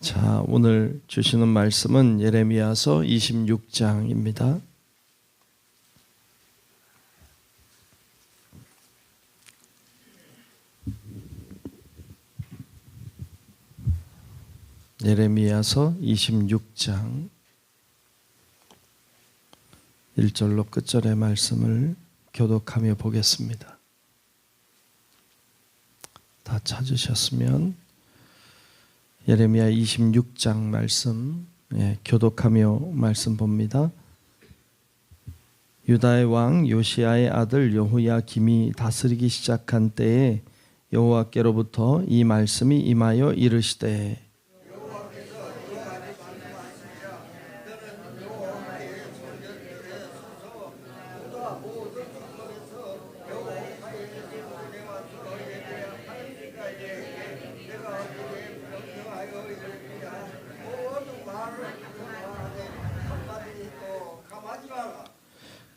자, 오늘 주시는 말씀은 예레미야서 26장입니다. 예레미야서 26장 1절로 끝절의 말씀을 교독하며 보겠습니다. 다 찾으셨으면 예레미야 26장 말씀 교독하며 말씀 봅니다. 유다의 왕 요시야의 아들 여호야김이 다스리기 시작한 때에 여호와께로부터 이 말씀이 임하여 이르시되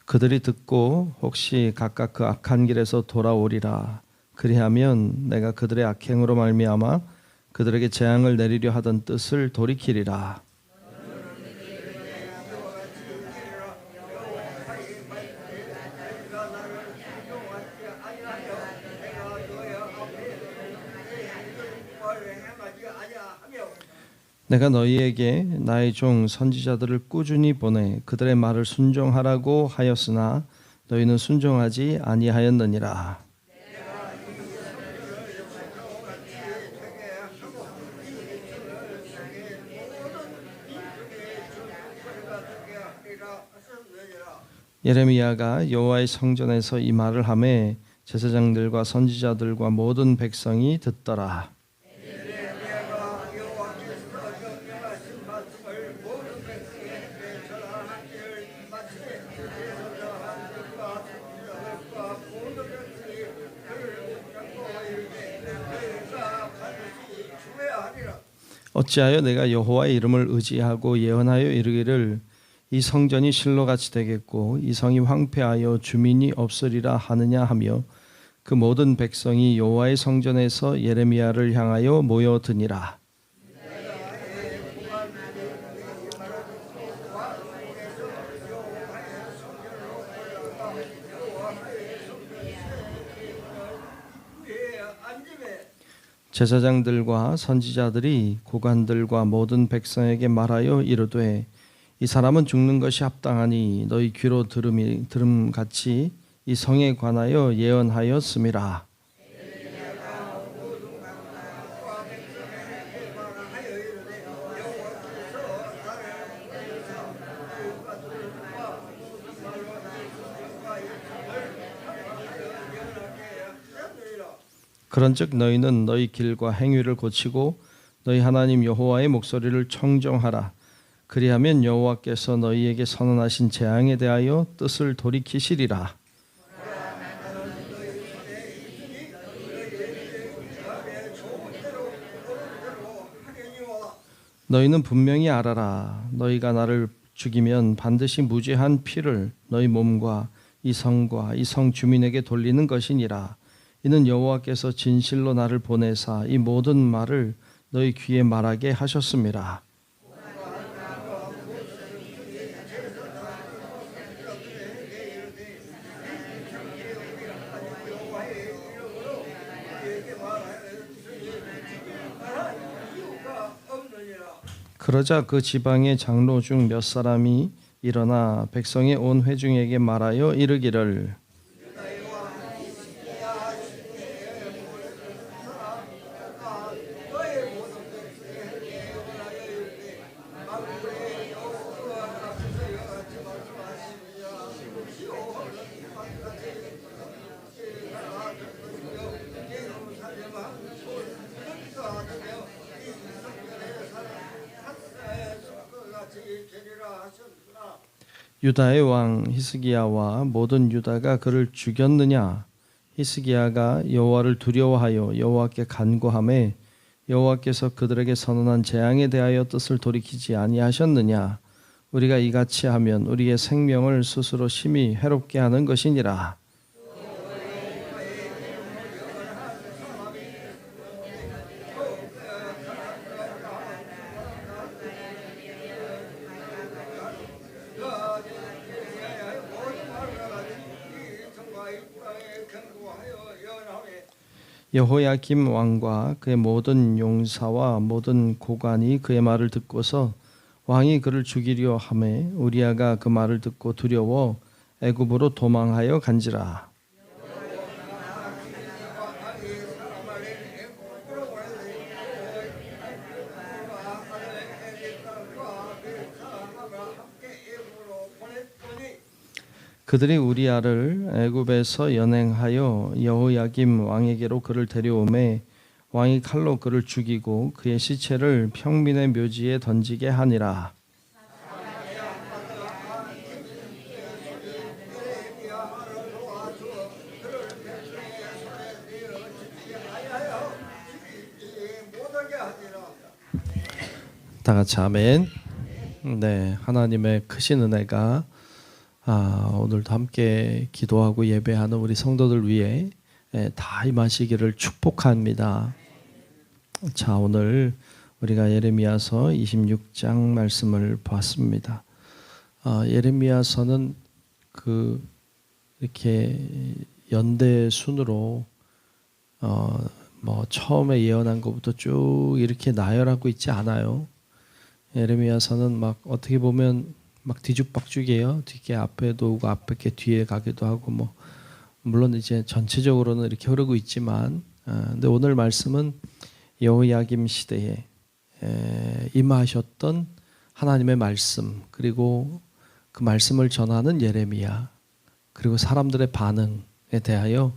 그들이 듣고 혹시 각각 그 악한 길에서 돌아오리라. 그리하면 내가 그들의 악행으로 말미암아 그들에게 재앙을 내리려 하던 뜻을 돌이키리라. 내가 너희에게 나의 종 선지자들을 꾸준히 보내 그들의 말을 순종하라고 하였으나 너희는 순종하지 아니하였느니라. 예레미야가 여호와의 성전에서 이 말을 하매 제사장들과 선지자들과 모든 백성이 듣더라. 어찌하여 내가 여호와의 이름을 의지하고 예언하여 이르기를 이 성전이 실로같이 되겠고 이 성이 황폐하여 주민이 없으리라 하느냐 하며 그 모든 백성이 여호와의 성전에서 예레미야를 향하여 모여드니라. 제사장들과 선지자들이 고관들과 모든 백성에게 말하여 이르되 이 사람은 죽는 것이 합당하니 너희 귀로 들음같이 이 성에 관하여 예언하였음이라. 그런즉 너희는 너희 길과 행위를 고치고 너희 하나님 여호와의 목소리를 청종하라. 그리하면 여호와께서 너희에게 선언하신 재앙에 대하여 뜻을 돌이키시리라. 너희는 분명히 알아라. 너희가 나를 죽이면 반드시 무죄한 피를 너희 몸과 이 성과 이 성 주민에게 돌리는 것이니라. 이는 여호와께서 진실로 나를 보내사 이 모든 말을 너희 귀에 말하게 하셨음이라. 그러자 그 지방의 장로 중 몇 사람이 일어나 백성의 온 회중에게 말하여 이르기를 유다의 왕 히스기야와 모든 유다가 그를 죽였느냐? 히스기야가 여호와를 두려워하여 여호와께 간구하매 여호와께서 그들에게 선언한 재앙에 대하여 뜻을 돌이키지 아니하셨느냐? 우리가 이같이 하면 우리의 생명을 스스로 심히 해롭게 하는 것이니라. 여호야김 왕과 그의 모든 용사와 모든 고관이 그의 말을 듣고서 왕이 그를 죽이려 하매 우리아가 그 말을 듣고 두려워 애굽으로 도망하여 간지라. 그들이 우리아를 애굽에서 연행하여 여호야김 왕에게로 그를 데려오매 왕이 칼로 그를 죽이고 그의 시체를 평민의 묘지에 던지게 하니라. 다 같이 아멘. 네, 하나님의 크신 은혜가 오늘도 함께 기도하고 예배하는 우리 성도들 위해 다 임하시기를 축복합니다. 자, 오늘 우리가 예레미야서 26장 말씀을 봤습니다. 예레미야서는 이렇게 연대 순으로 처음에 예언한 것부터 쭉 이렇게 나열하고 있지 않아요. 예레미야서는 막 어떻게 보면 막 뒤죽박죽이에요. 뒤에 앞에도 오고 앞에 게 뒤에 가기도 하고 물론 이제 전체적으로는 이렇게 흐르고 있지만 근데 오늘 말씀은 여호야김 시대에 임하셨던 하나님의 말씀, 그리고 그 말씀을 전하는 예레미야, 그리고 사람들의 반응에 대하여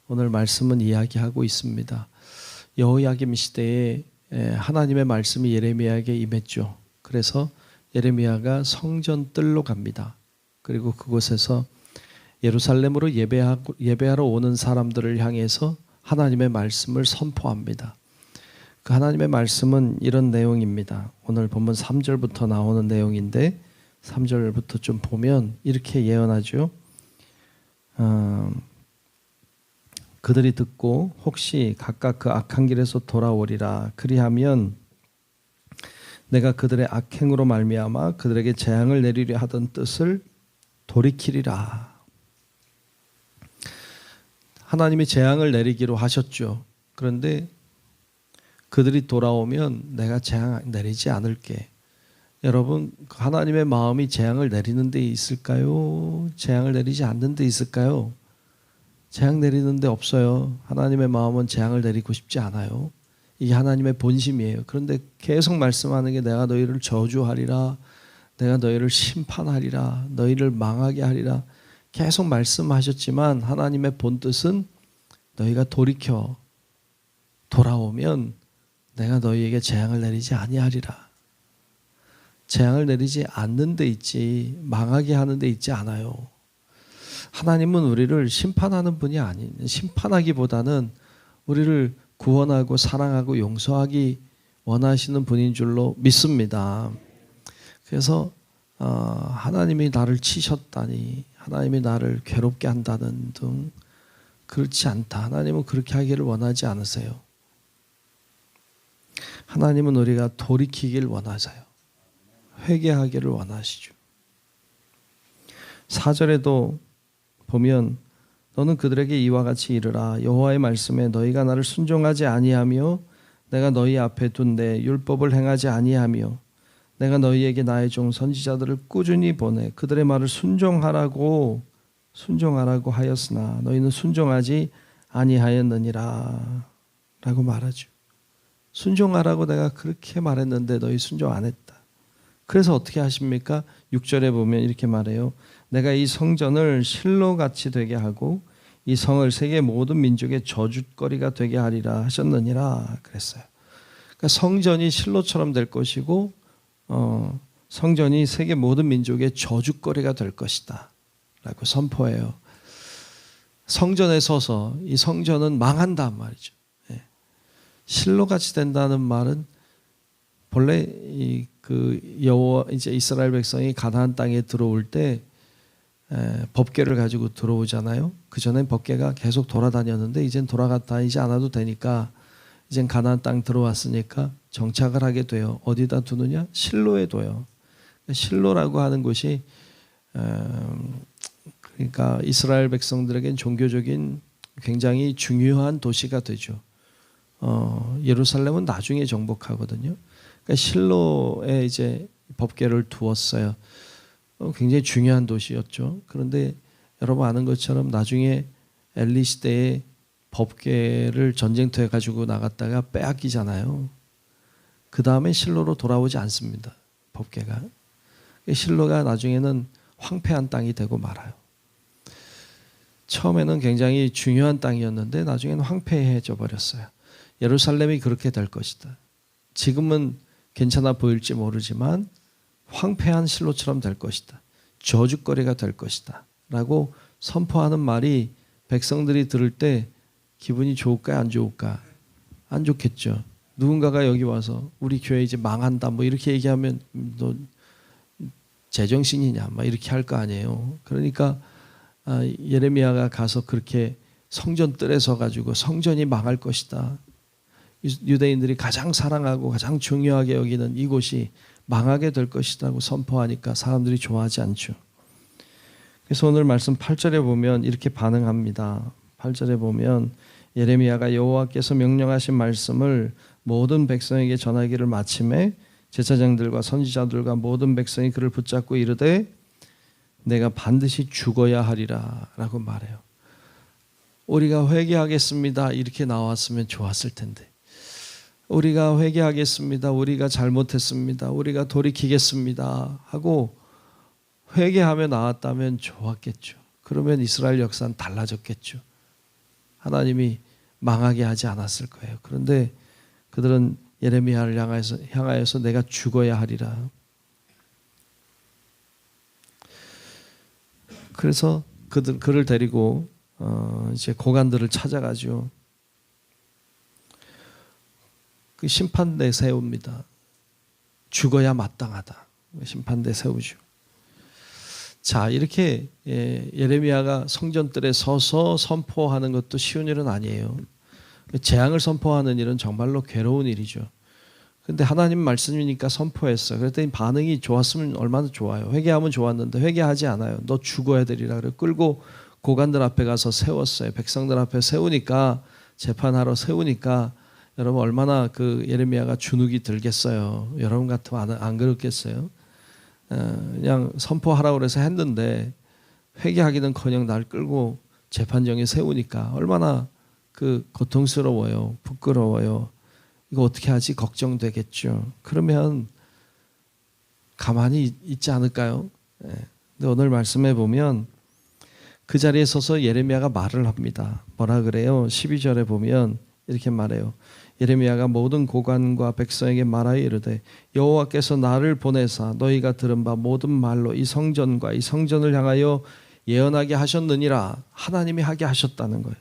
오늘 말씀은 이야기하고 있습니다. 여호야김 시대에 하나님의 말씀이 예레미야에게 임했죠. 그래서 예레미야가 성전 뜰로 갑니다. 그리고 그곳에서 예루살렘으로 예배하러 오는 사람들을 향해서 하나님의 말씀을 선포합니다. 그 하나님의 말씀은 이런 내용입니다. 오늘 본문 3절부터 나오는 내용인데 3절부터 좀 보면 이렇게 예언하죠. 그들이 듣고 혹시 각각 그 악한 길에서 돌아오리라. 그리하면 내가 그들의 악행으로 말미암아 그들에게 재앙을 내리려 하던 뜻을 돌이키리라. 하나님이 재앙을 내리기로 하셨죠. 그런데 그들이 돌아오면 내가 재앙 내리지 않을게. 여러분, 하나님의 마음이 재앙을 내리는 데 있을까요? 재앙을 내리지 않는 데 있을까요? 재앙 내리는 데 없어요. 하나님의 마음은 재앙을 내리고 싶지 않아요. 이게 하나님의 본심이에요. 그런데 계속 말씀하는 게 내가 너희를 저주하리라, 내가 너희를 심판하리라, 너희를 망하게 하리라 계속 말씀하셨지만 하나님의 본뜻은 너희가 돌이켜 돌아오면 내가 너희에게 재앙을 내리지 아니하리라. 재앙을 내리지 않는 데 있지 망하게 하는 데 있지 않아요. 하나님은 우리를 심판하는 분이 심판하기보다는 우리를 구원하고 사랑하고 용서하기 원하시는 분인 줄로 믿습니다. 그래서 하나님이 나를 치셨다니, 하나님이 나를 괴롭게 한다는 등 그렇지 않다. 하나님은 그렇게 하기를 원하지 않으세요. 하나님은 우리가 돌이키길 원하세요. 회개하기를 원하시죠. 4절에도 보면 너는 그들에게 이와 같이 이르라. 여호와의 말씀에 너희가 나를 순종하지 아니하며 내가 너희 앞에 둔 내 율법을 행하지 아니하며 내가 너희에게 나의 종 선지자들을 꾸준히 보내 그들의 말을 순종하라고 하였으나 너희는 순종하지 아니하였느니라 라고 말하죠. 순종하라고 내가 그렇게 말했는데 너희 순종 안 했다. 그래서 어떻게 하십니까? 6절에 보면 이렇게 말해요. 내가 이 성전을 실로같이 되게 하고 이 성을 세계 모든 민족의 저주거리가 되게 하리라 하셨느니라 그랬어요. 그러니까 성전이 실로처럼 될 것이고 성전이 세계 모든 민족의 저주거리가 될 것이다 라고 선포해요. 성전에 서서 이 성전은 망한단 말이죠. 실로같이 된다는 말은 본래 이제 이스라엘 백성이 가나안 땅에 들어올 때 법궤를 가지고 들어오잖아요. 그 전엔 법궤가 계속 돌아다녔는데 이젠 돌아다니지 않아도 되니까 이젠 가나안 땅 들어왔으니까 정착을 하게 돼요. 어디다 두느냐? 실로에 둬요. 실로라고 하는 곳이 그러니까 이스라엘 백성들에겐 종교적인 굉장히 중요한 도시가 되죠. 예루살렘은 나중에 정복하거든요. 그러니까 실로에 이제 법궤를 두었어요. 굉장히 중요한 도시였죠. 그런데 여러분 아는 것처럼 나중에 엘리 시대에 법궤를 전쟁터에 가지고 나갔다가 빼앗기잖아요. 그 다음에 실로로 돌아오지 않습니다. 법궤가. 실로가 나중에는 황폐한 땅이 되고 말아요. 처음에는 굉장히 중요한 땅이었는데 나중에는 황폐해져 버렸어요. 예루살렘이 그렇게 될 것이다. 지금은 괜찮아 보일지 모르지만 황폐한 실로처럼 될 것이다. 저주거리가 될 것이다. 라고 선포하는 말이 백성들이 들을 때 기분이 좋을까요? 안 좋을까? 안 좋겠죠. 누군가가 여기 와서 우리 교회 이제 망한다 뭐 이렇게 얘기하면 너 제정신이냐 막 이렇게 할 거 아니에요. 그러니까 예레미야가 가서 그렇게 성전 뜰에 서 가지고 성전이 망할 것이다. 유대인들이 가장 사랑하고 가장 중요하게 여기는 이곳이 망하게 될 것이라고 선포하니까 사람들이 좋아하지 않죠. 그래서 오늘 말씀 8절에 보면 이렇게 반응합니다. 8절에 보면 예레미야가 여호와께서 명령하신 말씀을 모든 백성에게 전하기를 마침에 제사장들과 선지자들과 모든 백성이 그를 붙잡고 이르되 내가 반드시 죽어야 하리라 라고 말해요. 우리가 회개하겠습니다 이렇게 나왔으면 좋았을 텐데, 우리가 회개하겠습니다, 우리가 잘못했습니다, 우리가 돌이키겠습니다 하고 회개하며 나왔다면 좋았겠죠. 그러면 이스라엘 역사는 달라졌겠죠. 하나님이 망하게 하지 않았을 거예요. 그런데 그들은 예레미야를 향하여서 내가 죽어야 하리라. 그래서 그를 데리고 이제 고관들을 찾아가죠. 그 심판대 세웁니다. 죽어야 마땅하다. 심판대 세우죠. 자, 이렇게 예레미야가 성전뜰에 서서 선포하는 것도 쉬운 일은 아니에요. 재앙을 선포하는 일은 정말로 괴로운 일이죠. 근데 하나님 말씀이니까 선포했어. 그랬더니 반응이 좋았으면 얼마나 좋아요. 회개하면 좋았는데 회개하지 않아요. 너 죽어야 되리라 그래 끌고 고관들 앞에 가서 세웠어요. 백성들 앞에 세우니까, 재판하러 세우니까 여러분 얼마나 그 예레미야가 주눅이 들겠어요. 여러분 같으면 안 그렇겠어요? 그냥 선포하라고 그래서 했는데 회개하기는커녕 날 끌고 재판정에 세우니까 얼마나 그 고통스러워요. 부끄러워요. 이거 어떻게 하지? 걱정되겠죠. 그러면 가만히 있지 않을까요? 근데 오늘 말씀해 보면 그 자리에 서서 예레미야가 말을 합니다. 뭐라 그래요? 12절에 보면 이렇게 말해요. 예레미야가 모든 고관과 백성에게 말하여 이르되 여호와께서 나를 보내사 너희가 들은 바 모든 말로 이 성전과 이 성전을 향하여 예언하게 하셨느니라. 하나님이 하게 하셨다는 거예요.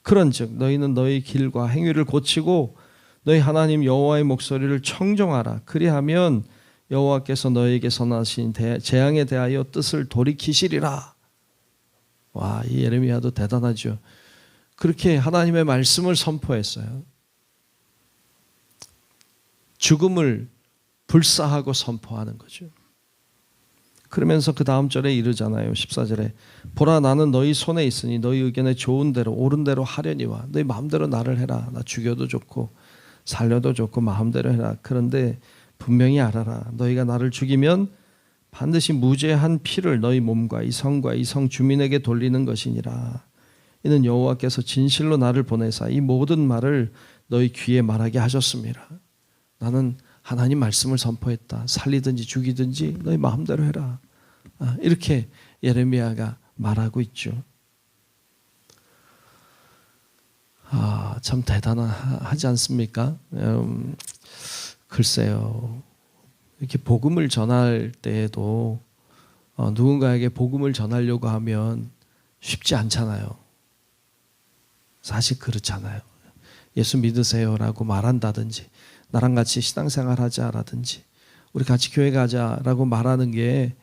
그런즉 너희는 너희 길과 행위를 고치고 너희 하나님 여호와의 목소리를 청종하라. 그리하면 여호와께서 너희에게 선하신 재앙에 대하여 뜻을 돌이키시리라. 와, 이 예레미야도 대단하죠. 그렇게 하나님의 말씀을 선포했어요. 죽음을 불사하고 선포하는 거죠. 그러면서 그 다음 절에 이르잖아요. 14절에 보라 나는 너희 손에 있으니 너희 의견에 좋은 대로 옳은 대로 하려니와 너희 마음대로 나를 해라. 나 죽여도 좋고 살려도 좋고 마음대로 해라. 그런데 분명히 알아라. 너희가 나를 죽이면 반드시 무죄한 피를 너희 몸과 이 성과 이 성 주민에게 돌리는 것이니라. 이는 여호와께서 진실로 나를 보내사 이 모든 말을 너희 귀에 말하게 하셨습니다. 나는 하나님 말씀을 선포했다. 살리든지 죽이든지 너희 마음대로 해라. 이렇게 예레미야가 말하고 있죠. 참 대단하지 않습니까? 글쎄요. 이렇게 복음을 전할 때에도 누군가에게 복음을 전하려고 하면 쉽지 않잖아요. 사실 그렇잖아요. 예수 믿으세요라고 말한다든지 나랑 같이 신앙생활 하자라든지 우리 같이 교회 가자라고 말하는 게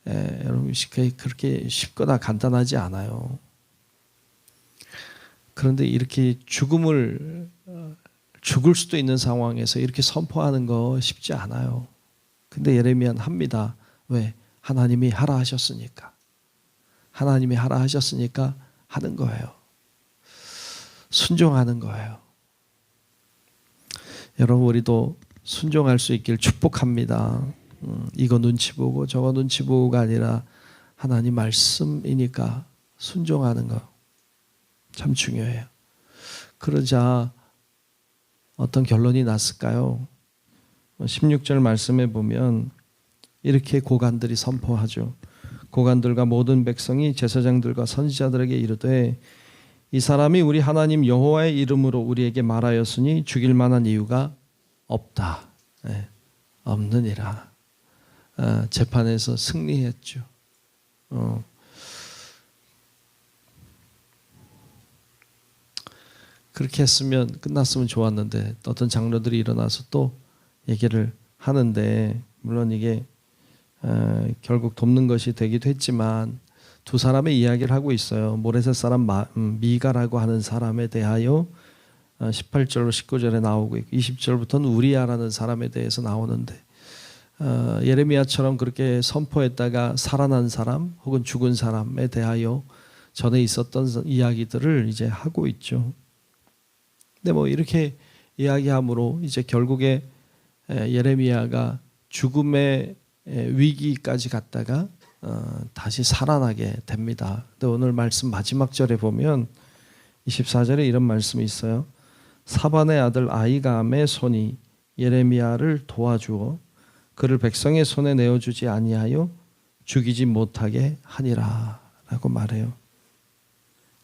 여러분 그렇게 쉽거나 간단하지 않아요. 그런데 이렇게 죽을 수도 있는 상황에서 이렇게 선포하는 거 쉽지 않아요. 근데 예레미야는 합니다. 왜? 하나님이 하라 하셨으니까. 하나님이 하라 하셨으니까 하는 거예요. 순종하는 거예요. 여러분, 우리도 순종할 수 있길 축복합니다. 이거 눈치 보고 저거 눈치 보고가 아니라 하나님 말씀이니까 순종하는 거 참 중요해요. 그러자 어떤 결론이 났을까요? 16절 말씀에 보면 이렇게 고관들이 선포하죠. 고관들과 모든 백성이 제사장들과 선지자들에게 이르되 이 사람이 우리 하나님 여호와의 이름으로 우리에게 말하였으니 죽일 만한 이유가 없다. 네, 없느니라. 재판에서 승리했죠. 그렇게 했으면 끝났으면 좋았는데 어떤 장로들이 일어나서 또 얘기를 하는데, 물론 이게 결국 돕는 것이 되기도 했지만 두 사람의 이야기를 하고 있어요. 모레셋 사람 미가라고 하는 사람에 대하여 18절로 19절에 나오고 있고 20절부터는 우리야라는 사람에 대해서 나오는데, 예레미야처럼 그렇게 선포했다가 살아난 사람 혹은 죽은 사람에 대하여 전에 있었던 이야기들을 이제 하고 있죠. 근데 뭐 이렇게 이야기함으로 이제 결국에 예레미야가 죽음의 위기까지 갔다가 다시 살아나게 됩니다. 근데 오늘 말씀 마지막 절에 보면 24절에 이런 말씀이 있어요. 사반의 아들 아이감의 손이 예레미야를 도와주어 그를 백성의 손에 내어주지 아니하여 죽이지 못하게 하니라 라고 말해요.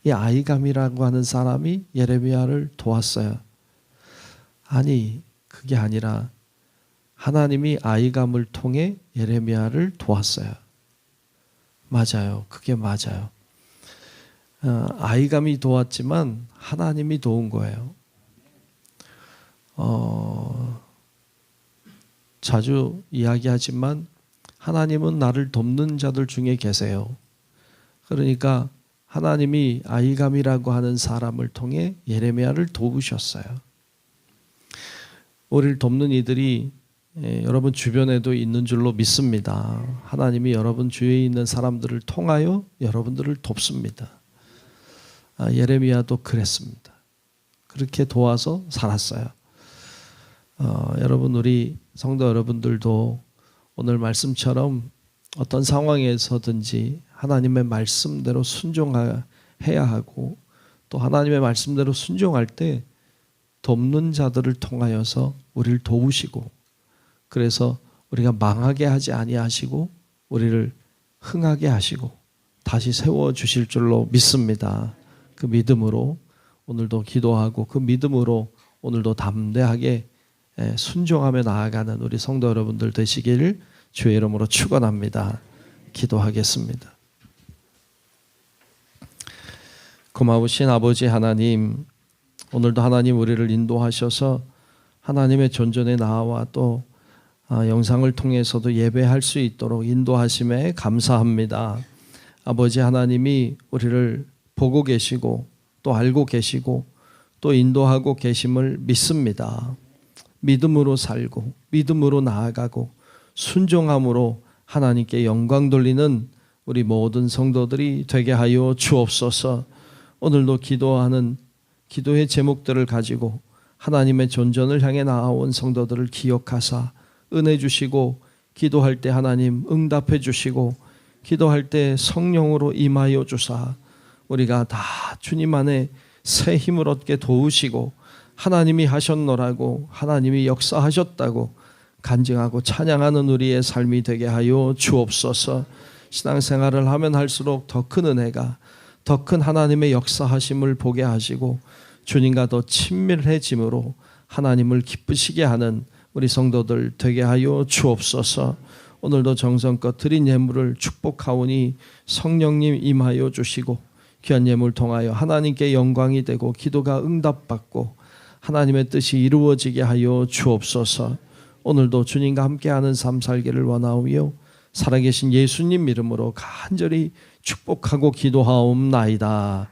이 아이감이라고 하는 사람이 예레미야를 도왔어요. 아니, 그게 아니라 하나님이 아이감을 통해 예레미야를 도왔어요. 맞아요. 그게 맞아요. 아이감이 도왔지만 하나님이 도운 거예요. 자주 이야기하지만 하나님은 나를 돕는 자들 중에 계세요. 그러니까 하나님이 아이감이라고 하는 사람을 통해 예레미야를 도우셨어요. 우리를 돕는 이들이 여러분 주변에도 있는 줄로 믿습니다. 하나님이 여러분 주위에 있는 사람들을 통하여 여러분들을 돕습니다. 예레미야도 그랬습니다. 그렇게 도와서 살았어요. 여러분, 우리 성도 여러분들도 오늘 말씀처럼 어떤 상황에서든지 하나님의 말씀대로 순종해야 하고, 또 하나님의 말씀대로 순종할 때 돕는 자들을 통하여서 우리를 도우시고, 그래서 우리가 망하게 하지 아니하시고 우리를 흥하게 하시고 다시 세워주실 줄로 믿습니다. 그 믿음으로 오늘도 기도하고 그 믿음으로 오늘도 담대하게 순종하며 나아가는 우리 성도 여러분들 되시기를 주의 이름으로 축원합니다. 기도하겠습니다. 고마우신 아버지 하나님, 오늘도 하나님 우리를 인도하셔서 하나님의 존전에 나와 또 영상을 통해서도 예배할 수 있도록 인도하심에 감사합니다. 아버지 하나님이 우리를 보고 계시고 또 알고 계시고 또 인도하고 계심을 믿습니다. 믿음으로 살고 믿음으로 나아가고 순종함으로 하나님께 영광 돌리는 우리 모든 성도들이 되게 하여 주옵소서. 오늘도 기도하는 기도의 제목들을 가지고 하나님의 존전을 향해 나아온 성도들을 기억하사 은혜 주시고, 기도할 때 하나님 응답해 주시고, 기도할 때 성령으로 임하여 주사 우리가 다 주님 안에 새 힘을 얻게 도우시고, 하나님이 하셨노라고 하나님이 역사하셨다고 간증하고 찬양하는 우리의 삶이 되게 하여 주옵소서. 신앙생활을 하면 할수록 더 큰 은혜가, 더 큰 하나님의 역사하심을 보게 하시고 주님과 더 친밀해짐으로 하나님을 기쁘시게 하는 우리 성도들 되게 하여 주옵소서. 오늘도 정성껏 드린 예물을 축복하오니 성령님 임하여 주시고 귀한 예물 통하여 하나님께 영광이 되고 기도가 응답받고 하나님의 뜻이 이루어지게 하여 주옵소서. 오늘도 주님과 함께하는 삶 살기를 원하오며 살아계신 예수님 이름으로 간절히 축복하고 기도하옵나이다.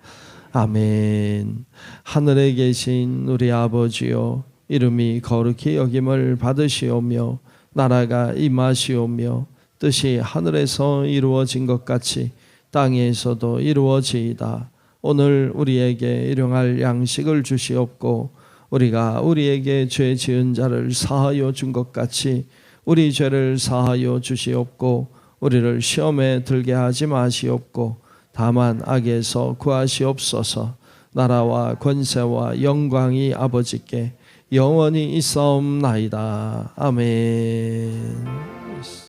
아멘. 하늘에 계신 우리 아버지여, 이름이 거룩히 여김을 받으시오며 나라가 임하시오며 뜻이 하늘에서 이루어진 것 같이 땅에서도 이루어지이다. 오늘 우리에게 일용할 양식을 주시옵고 우리가 우리에게 죄 지은 자를 사하여 준 것 같이 우리 죄를 사하여 주시옵고 우리를 시험에 들게 하지 마시옵고 다만 악에서 구하시옵소서. 나라와 권세와 영광이 아버지께 영원히 있사옵나이다. 아멘.